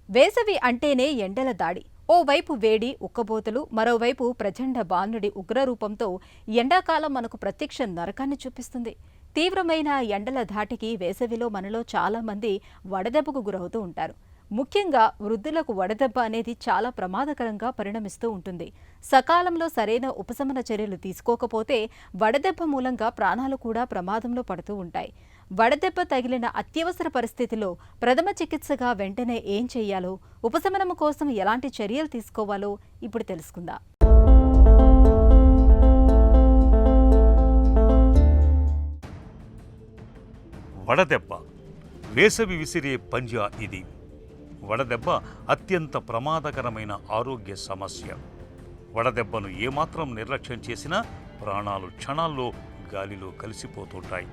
వేసవి అంటేనే ఎండల దాడి. ఓవైపు వేడి, ఉక్కబోతలు, మరోవైపు ప్రచండ బాలుడి ఉగ్రరూపంతో ఎండాకాలం మనకు ప్రత్యక్ష నరకాన్ని చూపిస్తుంది. తీవ్రమైన ఎండల ధాటికి వేసవిలో మనలో చాలా మంది వడదెబ్బకు గురవుతూ ఉంటారు. ముఖ్యంగా వృద్ధులకు వడదెబ్బ అనేది చాలా ప్రమాదకరంగా పరిణమిస్తూ ఉంటుంది. సకాలంలో సరైన ఉపశమన చర్యలు తీసుకోకపోతే వడదెబ్బ మూలంగా ప్రాణాలు కూడా ప్రమాదంలో పడుతూ ఉంటాయి. వడదెబ్బ తగిలిన అత్యవసర పరిస్థితిలో ప్రథమ చికిత్సగా వెంటనే ఏం చేయాలో, ఉపశమనం కోసం ఎలాంటి చర్యలు తీసుకోవాలో ఇప్పుడు తెలుసుకుందాం. వడదెబ్బ వేసవి విసిరే పంజా ఇది. వడదెబ్బ అత్యంత ప్రమాదకరమైన ఆరోగ్య సమస్య. వడదెబ్బను ఏమాత్రం నిర్లక్ష్యం చేసినా ప్రాణాలు క్షణాల్లో గాలిలో కలిసిపోతుంటాయి.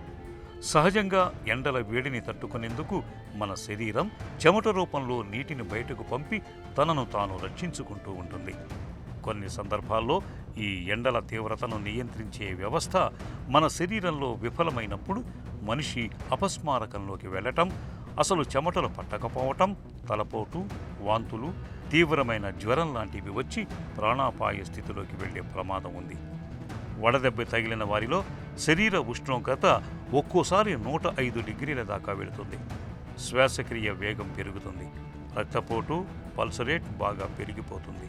సహజంగా ఎండల వేడిని తట్టుకునేందుకు మన శరీరం చెమట రూపంలో నీటిని బయటకు పంపి తనను తాను రక్షించుకుంటూ ఉంటుంది. కొన్ని సందర్భాల్లో ఈ ఎండల తీవ్రతను నియంత్రించే వ్యవస్థ మన శరీరంలో విఫలమైనప్పుడు మనిషి అపస్మారకంలోకి వెళ్ళటం, అసలు చెమటలు పట్టకపోవటం, తలపోటు, వాంతులు, తీవ్రమైన జ్వరం లాంటివి వచ్చి ప్రాణాపాయ స్థితిలోకి వెళ్లే ప్రమాదం ఉంది. వడదెబ్బ తగిలిన వారిలో శరీర ఉష్ణోగ్రత ఒక్కోసారి 105 డిగ్రీల దాకా వెళుతుంది. శ్వాసక్రియ వేగం పెరుగుతుంది. రక్తపోటు, పల్స్ రేట్ బాగా పెరిగిపోతుంది.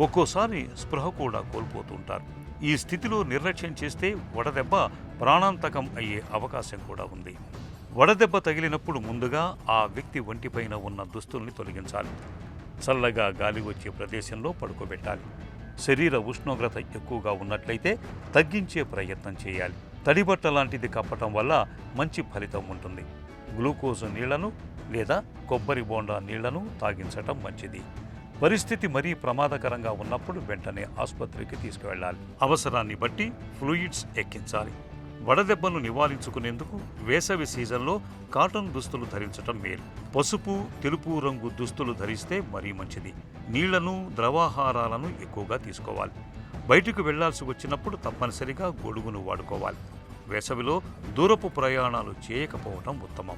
ఒక్కోసారి స్పృహ కూడా కోల్పోతుంటారు. ఈ స్థితిలో నిర్లక్ష్యం చేస్తే వడదెబ్బ ప్రాణాంతకం అయ్యే అవకాశం కూడా ఉంది. వడదెబ్బ తగిలినప్పుడు ముందుగా ఆ వ్యక్తి ఒంటిపైన ఉన్న దుస్తుల్ని తొలగించాలి. చల్లగా గాలి వచ్చే ప్రదేశంలో పడుకోబెట్టాలి. శరీర ఉష్ణోగ్రత ఎక్కువగా ఉన్నట్లయితే తగ్గించే ప్రయత్నం చేయాలి. తడిబట్ట లాంటిది కప్పటం వల్ల మంచి ఫలితం ఉంటుంది. గ్లూకోజ్ నీళ్లను లేదా కొబ్బరి బోండా నీళ్లను తాగించటం మంచిది. పరిస్థితి మరీ ప్రమాదకరంగా ఉన్నప్పుడు వెంటనే ఆసుపత్రికి తీసుకువెళ్ళాలి. అవసరాన్ని బట్టి ఫ్లూయిడ్స్ ఎక్కించాలి. వడదెబ్బను నివారించుకునేందుకు వేసవి సీజన్లో కాటన్ దుస్తులు ధరించటం మేలు. పసుపు, తెలుపు రంగు దుస్తులు ధరిస్తే మరీ మంచిది. నీళ్లను, ద్రవాహారాలను ఎక్కువగా తీసుకోవాలి. బయటకు వెళ్లాల్సి వచ్చినప్పుడు తప్పనిసరిగా గొడుగును వాడుకోవాలి. వేసవిలో దూరపు ప్రయాణాలు చేయకపోవటం ఉత్తమం.